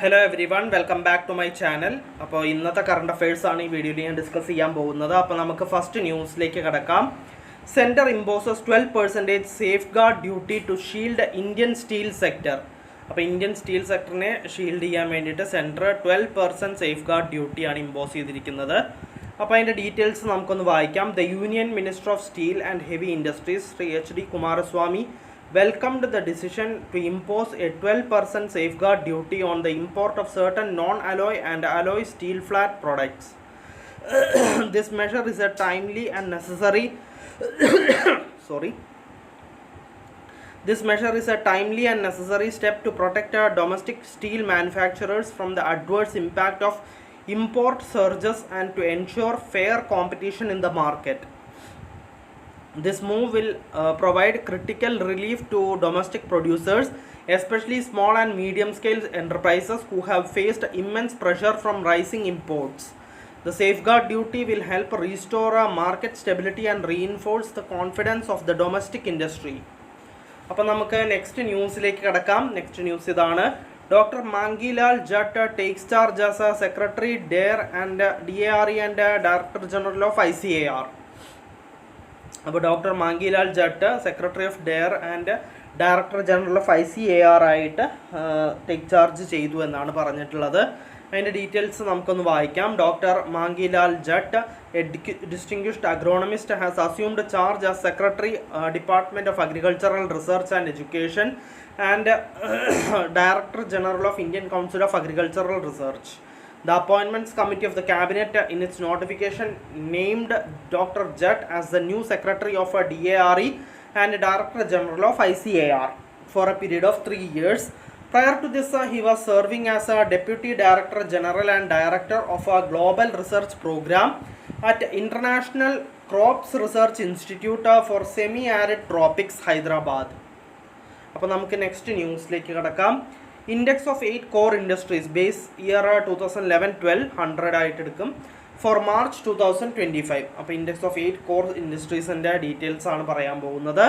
Hello everyone, welcome back to my channel. അപ്പോൾ ഇന്നത്തെ current affairs ആണ് ഈ വീഡിയോയിൽ ഞാൻ ഡിസ്കസ് ചെയ്യാൻ പോകുന്നത്. അപ്പോൾ നമുക്ക് ഫസ്റ്റ് ന്യൂസിലേക്ക് കടക്കാം. Centre imposes 12% safeguard duty to shield Indian steel sector. അപ്പോൾ ഇന്ത്യൻ സ്റ്റീൽ സെക്ടറിനെ ഷീൽഡ് ചെയ്യാൻ വേണ്ടിയിട്ട് സെൻറ്റർ 12% സേഫ് ഗാർഡ് ഡ്യൂട്ടിയാണ് ഇമ്പോസ് ചെയ്തിരിക്കുന്നത്. അപ്പോൾ അതിൻ്റെ ഡീറ്റെയിൽസ് നമുക്കൊന്ന് വായിക്കാം. The union minister of steel and heavy industries Shri H.D. Kumaraswamy welcomed the decision to impose a 12% safeguard duty on the import of certain non-alloy and alloy steel flat products. This measure is a timely and necessary This measure is a timely and necessary step to protect our domestic steel manufacturers from the adverse impact of import surges and to ensure fair competition in the market. This move will provide critical relief to domestic producers, especially small and medium-scale enterprises who have faced immense pressure from rising imports. The safeguard duty will help restore market stability and reinforce the confidence of the domestic industry. അപ്പോൾ നമുക്ക് next ന്യൂസിലേക്ക് കടക്കാം. Next news ഇതാണ്. Doctor Mangilal Jat takes charge as secretary DARE and DARE and director general of ICAR. അപ്പോൾ doctor Mangilal Jat secretary of DARE and director general of ICAR ആയിട്ട് take charge ചെയ്തു എന്നാണ് പറഞ്ഞിട്ടുള്ളത്. അതിൻ്റെ ഡീറ്റെയിൽസ് നമുക്കൊന്ന് വായിക്കാം. Doctor Mangilal Jat, a distinguished agronomist, has assumed charge as secretary department of agricultural research and education and director general of Indian council of agricultural research. The Appointments Committee of the Cabinet in its notification named Dr. Jatt as the new Secretary of DARE and Director General of ICAR for a period of 3 years. Prior to this, he was serving as a Deputy Director General and Director of a Global Research Program at International Crops Research Institute for Semi-Arid Tropics, Hyderabad. അപ്പോൾ നമുക്ക് next ന്യൂസിലേക്ക് കടക്കാം. Index of 8 core industries base year 2011-12 100 ആയിട്ട് എടുക്കും for March 2025. അപ്പോൾ index of 8 core ഇൻഡസ്ട്രീസിൻ്റെ details ആണ് പറയാൻ പോകുന്നത്.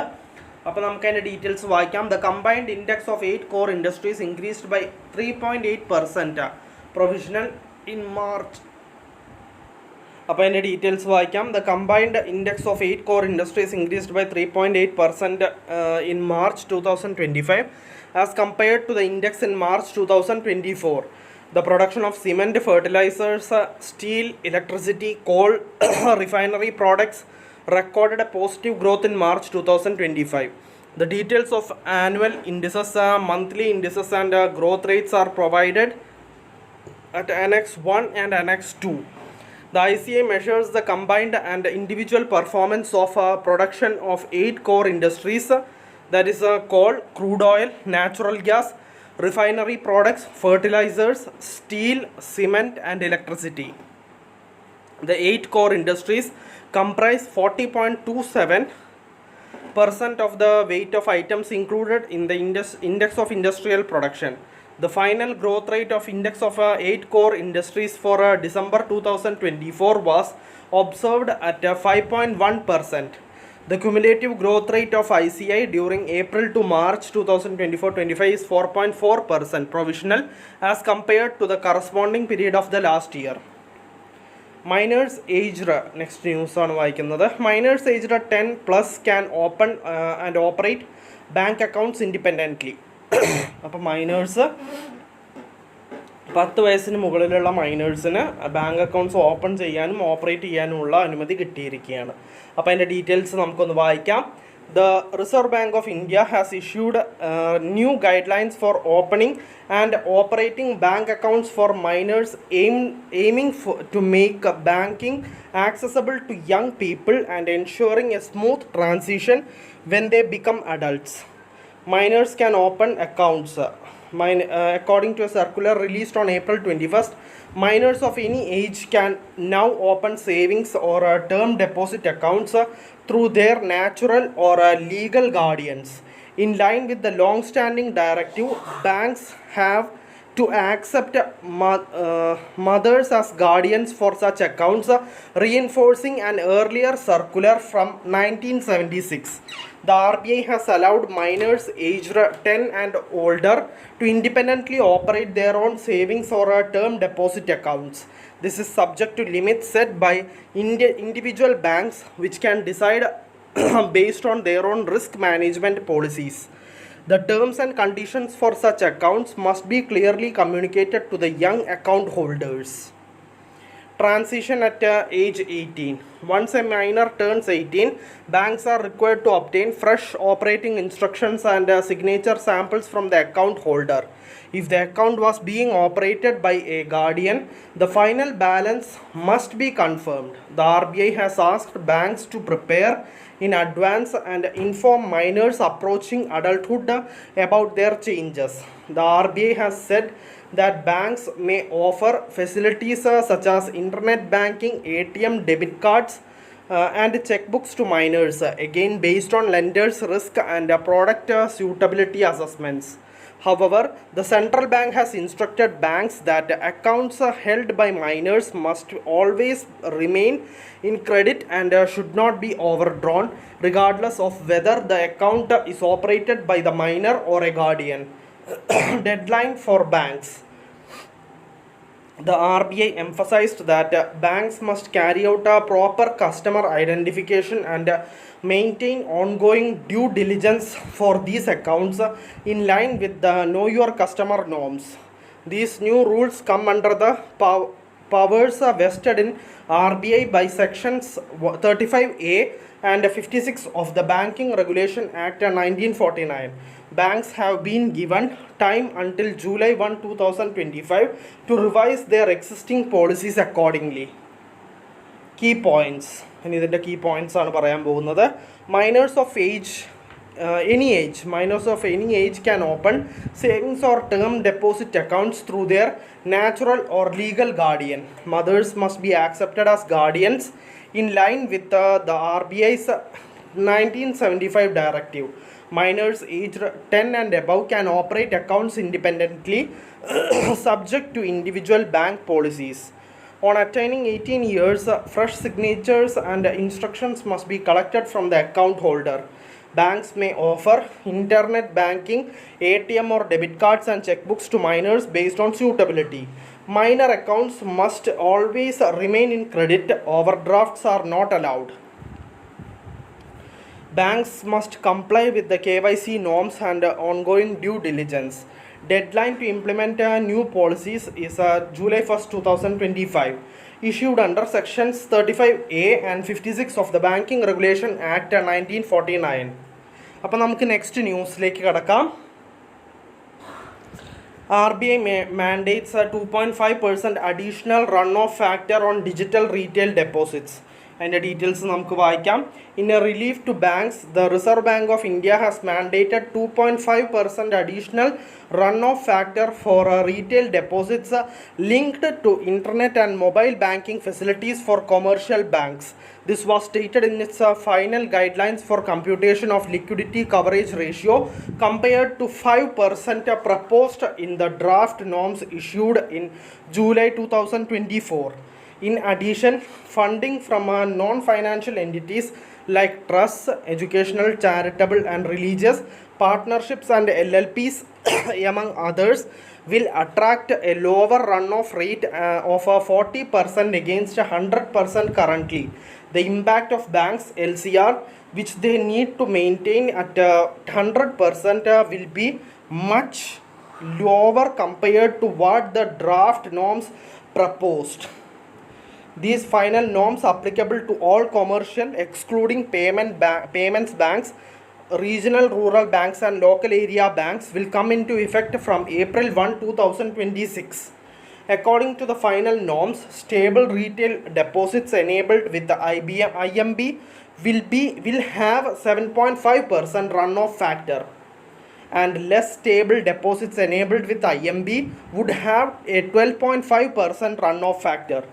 അപ്പോൾ നമുക്ക് അതിൻ്റെ ഡീറ്റെയിൽസ് വായിക്കാം. The combined index of 8 core industries increased by 3.8% provisional in March. അപ്പോൾ അതിൻ്റെ ഡീറ്റെയിൽസ് വായിക്കാം. The combined index of 8 core industries increased by 3.8% in March 2025 as compared to the index in March 2024. The production of cement, fertilizers, steel, electricity, coal, refinery products recorded a positive growth in March 2025. The details of annual indices, monthly indices and growth rates are provided at Annex 1 and Annex 2. The ICA measures the combined and individual performance of production of 8 core industries, that is coal, crude oil, natural gas, refinery products, fertilizers, steel, cement and electricity. The 8 core industries comprise 40.27% of the weight of items included in the index of industrial production. The final growth rate of index of 8 core industries for December 2024 was observed at 5.1%. The cumulative growth rate of ICI during April to March 2024-25 is 4.4% provisional as compared to the corresponding period of the last year. Minors aged, next news ആണ് വായിക്കുന്നത്. Minors aged 10 plus can open and operate bank accounts independently. അപ്പോൾ miners 10 വയസ്സിന് മുകളിലുള്ള മൈനേഴ്സിന് bank accounts open ചെയ്യാനും operate ചെയ്യാനുമുള്ള അനുമതി കിട്ടിയിരിക്കുകയാണ്. അപ്പോൾ അതിൻ്റെ ഡീറ്റെയിൽസ് നമുക്കൊന്ന് വായിക്കാം. The reserve bank of India has issued new guide lines for opening and operating bank accounts for miners aiming to make banking accessible to young people and ensuring a smooth transition when they become adults. Minors can open accounts. According to a circular released on April 21st, minors of any age can now open savings or term deposit accounts through their natural or legal guardians. In line with the long-standing directive, banks have to accept mothers as guardians for such accounts, reinforcing an earlier circular from 1976. The RBI has allowed minors aged 10 and older to independently operate their own savings or term deposit accounts. This is subject to limits set by individual banks, which can decide based on their own risk management policies. The terms and conditions for such accounts must be clearly communicated to the young account holders. Transition at age 18. Once a minor turns 18, banks are required to obtain fresh operating instructions and signature samples from the account holder. If the account was being operated by a guardian, the final balance must be confirmed. The RBI has asked banks to prepare in advance and inform minors approaching adulthood about their changes. The RBI has said that banks may offer facilities such as internet banking, ATM, debit cards, and checkbooks to minors, again based on lenders' risk and product suitability assessments. However, the central bank has instructed banks that accounts held by minors must always remain in credit and should not be overdrawn, regardless of whether the account is operated by the minor or a guardian. Deadline for banks. The RBI emphasized that banks must carry out a proper customer identification and maintain ongoing due diligence for these accounts in line with the Know Your Customer norms. These new rules come under the powers vested in RBI by sections 35A and 56 of the Banking Regulation Act 1949. Banks have been given time until July 1, 2025 to revise their existing policies accordingly. Key points. Key points are minors of any age can open savings or term deposit accounts through their natural or legal guardian. Mothers must be accepted as guardians in line with the RBI's 1975 directive. Minors aged 10 and above can operate accounts independently subject to individual bank policies. On attaining 18 years, fresh signatures and instructions must be collected from the account holder. Banks may offer internet banking, ATM or debit cards and checkbooks to minors based on suitability. Minor accounts must always remain in credit. Overdrafts are not allowed. Banks must comply with the KYC norms and ongoing due diligence. Deadline to implement new policies is July 1st, 2025. Issued under sections 35A and 56 of the Banking Regulation Act 1949. അപ്പോൾ നമുക്ക് next ന്യൂസിലേക്ക് കടക്കാം. RBI mandates a 2.5% additional runoff factor on digital retail deposits. അതിൻ്റെ details നമുക്ക് വായിക്കാം. In a relief to banks, the Reserve Bank of India has mandated 2.5% additional runoff factor for retail deposits linked to internet and mobile banking facilities for commercial banks. This was stated in its final guidelines for computation of liquidity coverage ratio compared to 5% proposed in the draft norms issued in July 2024. In addition, funding from non-financial entities like trusts, educational, charitable and religious partnerships and LLPs among others will attract a lower runoff rate of 40% against 100% currently. The impact of banks' LCR, which they need to maintain at 100%, will be much lower compared to what the draft norms proposed. These final norms applicable to all commercial, excluding payments banks, regional rural banks and local area banks, will come into effect from April 1, 2026. According to the final norms, stable retail deposits enabled with the IMB will have 7.5% runoff factor, and less stable deposits enabled with IMB would have a 12.5% runoff factor.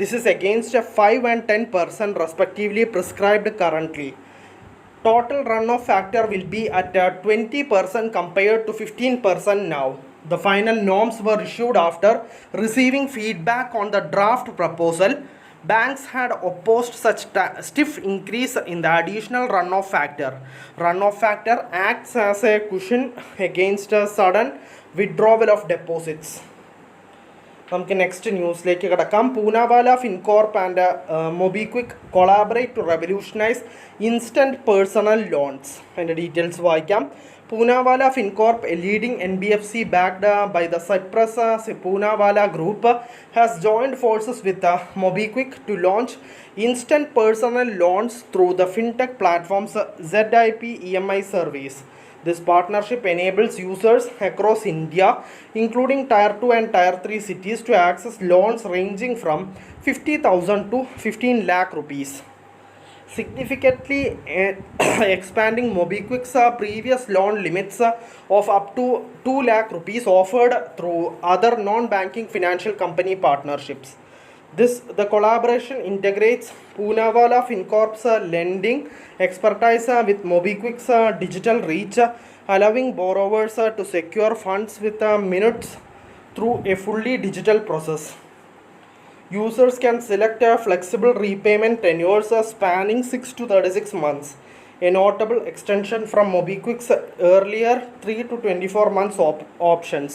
This is against 5 and 10% respectively prescribed currently. Total runoff factor will be at 20% compared to 15% now. The final norms were issued after receiving feedback on the draft proposal. Banks had opposed such stiff increase in the additional runoff factor. Runoff factor acts as a cushion against a sudden withdrawal of deposits. നമുക്ക് next ന്യൂസിലേക്ക് കിടക്കാം. Poonawalla Fincorp and MobiKwik collaborate to revolutionise instant personal loans. അതിൻ്റെ details വായിക്കാം. Poonawalla Fincorp, a leading NBFC backed by the Cyprus Poonawalla Group, has joined forces with MobiKwik to launch instant personal loans through the fintech platform's ZIP EMI service. This partnership enables users across India, including Tier 2 and Tier 3 cities, to access loans ranging from 50,000 to 15 lakh rupees. Significantly expanding MobiKwik's previous loan limits of up to 2 lakh rupees offered through other non-banking financial company partnerships. The collaboration integrates Poonawalla Fincorp's lending expertise with MobiKwik's digital reach, allowing borrowers to secure funds with minutes through a fully digital process. Users can select flexible repayment tenures spanning 6 to 36 months, a notable extension from MobiKwik's earlier 3 to 24 months options.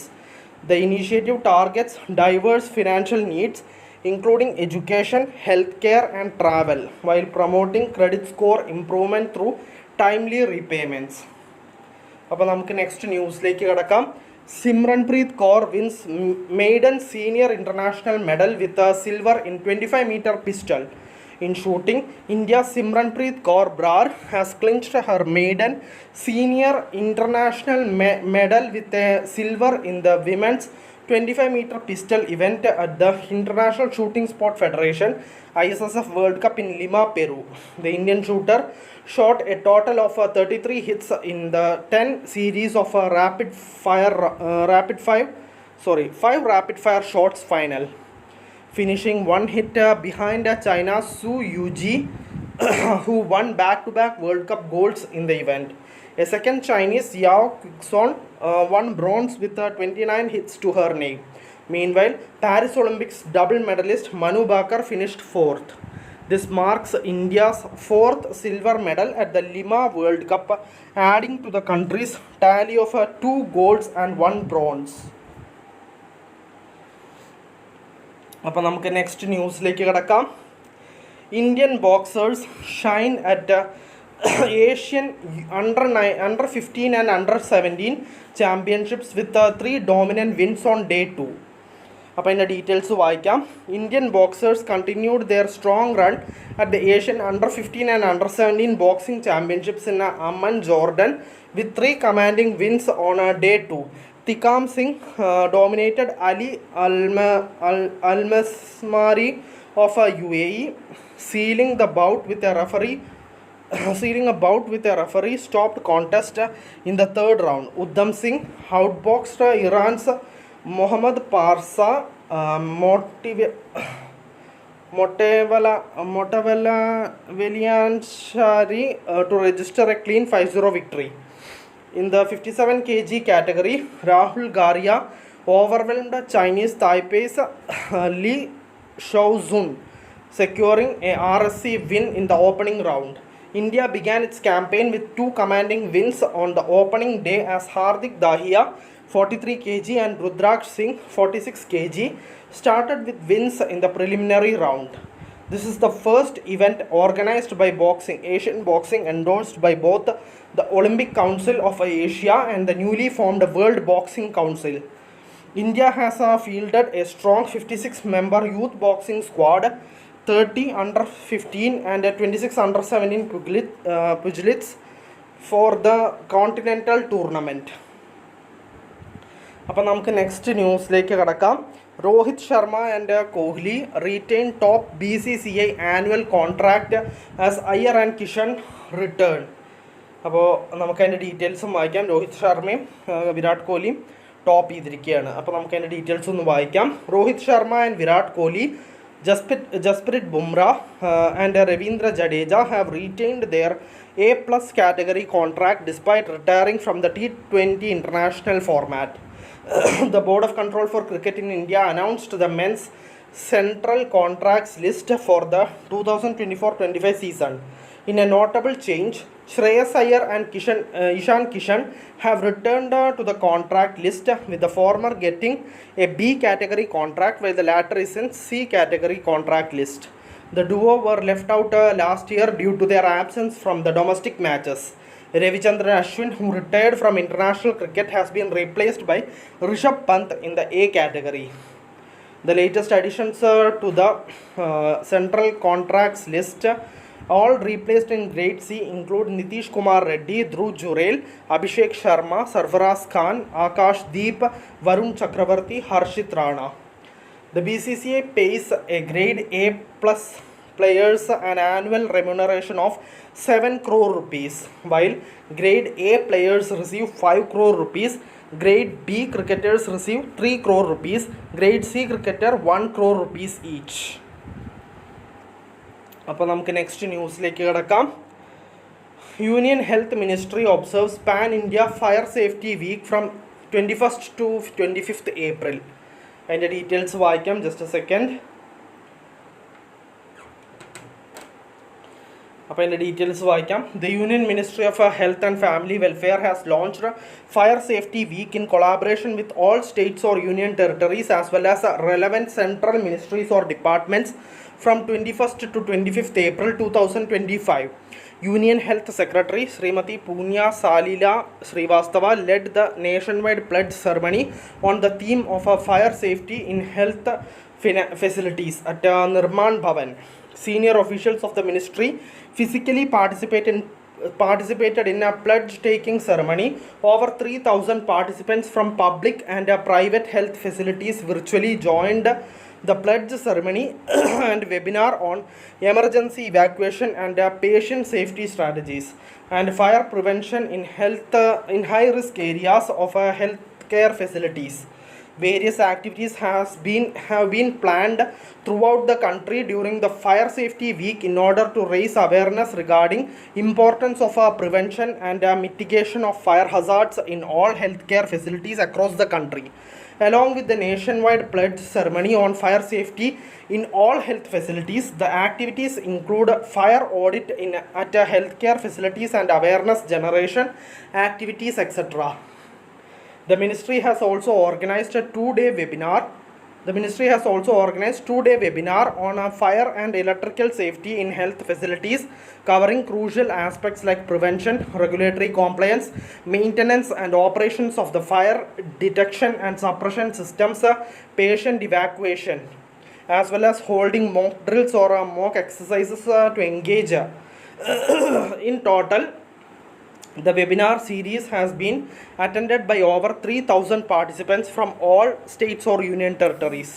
The initiative targets diverse financial needs, including education, healthcare, and travel, while promoting credit score improvement through timely repayments. അപ്പോൾ നമുക്ക് next ന്യൂസിലേക്ക് കിടക്കാം. Simranpreet Kaur wins maiden senior international medal with a silver in 25-meter pistol. In shooting, India's Simranpreet Kaur Brar has clinched her maiden senior international medal with a silver in the women's 25-meter pistol event at the International Shooting Sport Federation ISSF World Cup in Lima, Peru. The Indian shooter shot a total of 33 hits in the 10 series of five rapid fire shots final, finishing one hit behind China's Su Yuji who won back-to-back World Cup golds in the event. A second Chinese, Yao Quixon, won bronze with 29 hits to her name. Meanwhile, Paris Olympics double medalist Manu Bakar finished fourth. This marks India's fourth silver medal at the Lima World Cup, adding to the country's tally of 2 golds and 1 bronze. അപ്പോൾ നമുക്ക് next ന്യൂസിലേക്ക് കിടക്കാം. Indian boxers shine at Asian under 15 and under 17 championships with 3 dominant wins on day 2. അപ്പോൾ അതിൻ്റെ details വായിക്കാം. Indian boxers continued their strong run at the Asian under 15 and under 17 boxing championships in Amman, Jordan, with 3 commanding wins on day 2. Tikam Singh dominated Ali Al-Masmari of UAE, sealing a bout with a referee stopped contest in the third round. Uddam Singh outboxed Iran's Mohammad Parsa Motevella Velianshari to register a clean 5-0 victory. In the 57 kg category, Rahul Garia overwhelmed Chinese Taipei's Li Shaozun, securing a RSC win in the opening round. India began its campaign with 2 commanding wins on the opening day as Hardik Dahiya 43 kg and Rudraksh Singh 46 kg started with wins in the preliminary round. This is the first event organized by Asian Boxing, endorsed by both the Olympic Council of Asia and the newly formed World Boxing Council. India has fielded a strong 56-member youth boxing squad, 30 under 15 and 26 under 17 pugilists for the continental tournament. അപ്പോൾ നമുക്ക് next ന്യൂസിലേക്ക് കടക്കാം. Rohit Sharma and Kohli retain top BCCI annual contract as Iyer and Kishan return. അപ്പോൾ നമുക്കതിൻ്റെ ഡീറ്റെയിൽസും വായിക്കാം. രോഹിത് ശർമ്മയും വിരാട് കോഹ്ലിയും ടോപ്പ് ചെയ്തിരിക്കുകയാണ്. അപ്പോൾ നമുക്കതിൻ്റെ ഡീറ്റെയിൽസ് ഒന്ന് വായിക്കാം. Rohit Sharma and Virat Kohli, Jasprit Bumrah and Ravindra Jadeja have retained their A+ category contract despite retiring from the T20 international format. The Board of Control for Cricket in India announced the men's central contracts list for the 2024-25 season. In a notable change, Shreyas Iyer and Ishan Kishan have returned to the contract list, with the former getting a B category contract while the latter is in C category contract list. The duo were left out last year due to their absence from the domestic matches. Ravichandran Ashwin, who retired from international cricket, has been replaced by Rishabh Pant in the A category. The latest additions to the central contracts list, all replaced in Grade C, include Nitish Kumar Reddy, Dhruv Jurel, Abhishek Sharma, Sarfaraz Khan, Akash Deep, Varun Chakravarti, Harshit Rana. The BCCI pays a Grade A plus players an annual remuneration of 7 crore rupees, while Grade A players receive 5 crore rupees, Grade B cricketers receive 3 crore rupees, Grade C cricketer 1 crore rupees each. അപ്പോൾ നമുക്ക് next ന്യൂസിലേക്ക് കിടക്കാം. Union health ministry observes pan India fire safety week from 21st to 25th April. അതിൻ്റെ details വായിക്കാം. Just a second. അപ്പോൾ അതിൻ്റെ details വായിക്കാം. The Union Ministry of Health and Family Welfare has launched Fire Safety Week in collaboration with all states or union territories as well as relevant central ministries or departments from 21st to 25th April 2025. Union Health Secretary Srimati Punya Salila Srivastava led the nationwide pledge ceremony on the theme of fire safety in health facilities at Nirman Bhavan. Senior officials of the ministry physically participated in a pledge-taking ceremony. Over 3,000 participants from public and private health facilities virtually joined the pledge ceremony and webinar on emergency evacuation and patient safety strategies and fire prevention in high-risk areas of healthcare facilities. Various activities have been planned throughout the country during the Fire Safety Week in order to raise awareness regarding importance of prevention and mitigation of fire hazards in all healthcare facilities across the country. Along with the nationwide pledge ceremony on fire safety in all health facilities, the activities include fire audit at healthcare facilities and awareness generation activities, etc. The ministry has also organized a two-day webinar. On fire and electrical safety in health facilities, covering crucial aspects like prevention, regulatory compliance, maintenance and operations of the fire detection and suppression systems, patient evacuation, as well as holding mock drills or mock exercises to engage. In total, the webinar series has been attended by over 3,000 participants from all states or union territories.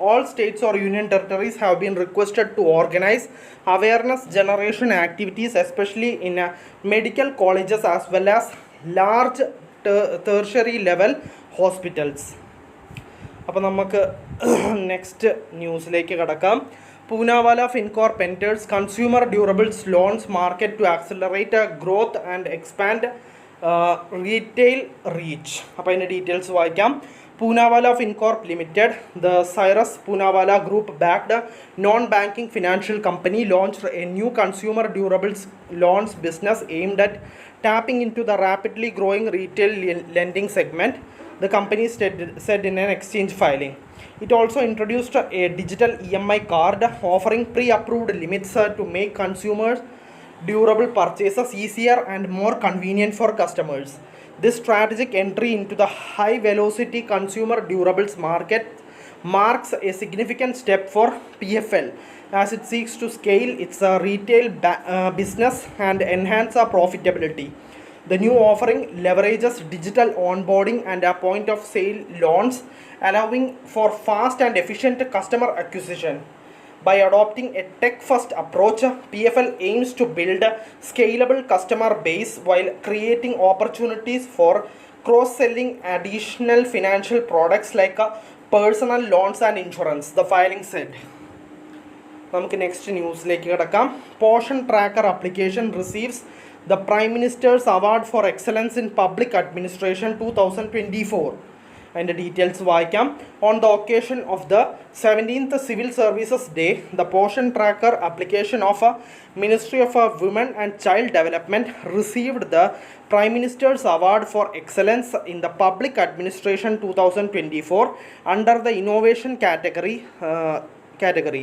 All states or union territories have been requested to organize awareness generation activities, especially in medical colleges as well as large tertiary level hospitals. അപ്പോൾ നമുക്ക് next ന്യൂസിലേക്ക് കടക്കാം. Poonawalla Fincorp enters consumer durables loans market to accelerate growth and expand retail reach. അപ്പോൾ അതിൻ്റെ details വായിക്കാം. Poonawalla Fincorp Limited, the Cyrus Poonawalla Group backed non-banking financial company, launched a new consumer durables loans business aimed at tapping into the rapidly growing retail lending segment, the company said in an exchange filing. It also introduced a digital EMI card offering pre-approved limits to make consumers' durable purchases easier and more convenient for customers. This strategic entry into the high-velocity consumer durables market marks a significant step for PFL as it seeks to scale its retail business and enhance profitability. The new offering leverages digital onboarding and point-of-sale loans, allowing for fast and efficient customer acquisition. By adopting a tech-first approach, PFL aims to build a scalable customer base while creating opportunities for cross-selling additional financial products like personal loans and insurance, the filing said. നമുക്ക് next ന്യൂസിലേക്ക് കിടക്കാം. Poshan tracker application receives the Prime Minister's Award for Excellence in Public Administration 2024. അതിൻ്റെ details വായിക്കാം. On the occasion of the 17th civil services day, the Poshan tracker application of ministry of women and child development received the prime minister's award for excellence in the public administration 2024 under the innovation category.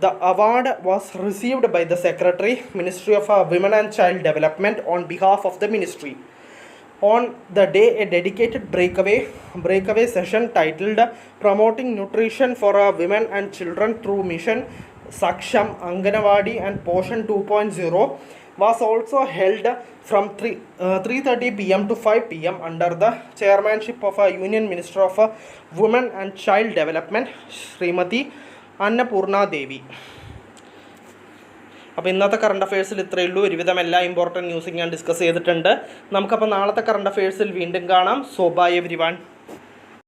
The award was received by the Secretary, Ministry of Women and Child Development on behalf of the ministry. On the day, a dedicated breakaway session titled Promoting Nutrition for Women and Children through Mission Saksham, Anganawadi and Poshan 2.0 was also held from 3:30 p.m. to 5 p.m. under the chairmanship of Union Minister of Women and Child Development, Srimati Annapurna Devi. അപ്പോൾ ഇന്നത്തെ current അഫയേഴ്സിൽ ഇത്രയേ ഉള്ളൂ. ഒരുവിധം എല്ലാ important ന്യൂസും ഞാൻ discuss ചെയ്തിട്ടുണ്ട്. നമുക്കപ്പോൾ നാളത്തെ കറണ്ട് അഫയേഴ്സിൽ വീണ്ടും കാണാം. So bye everyone.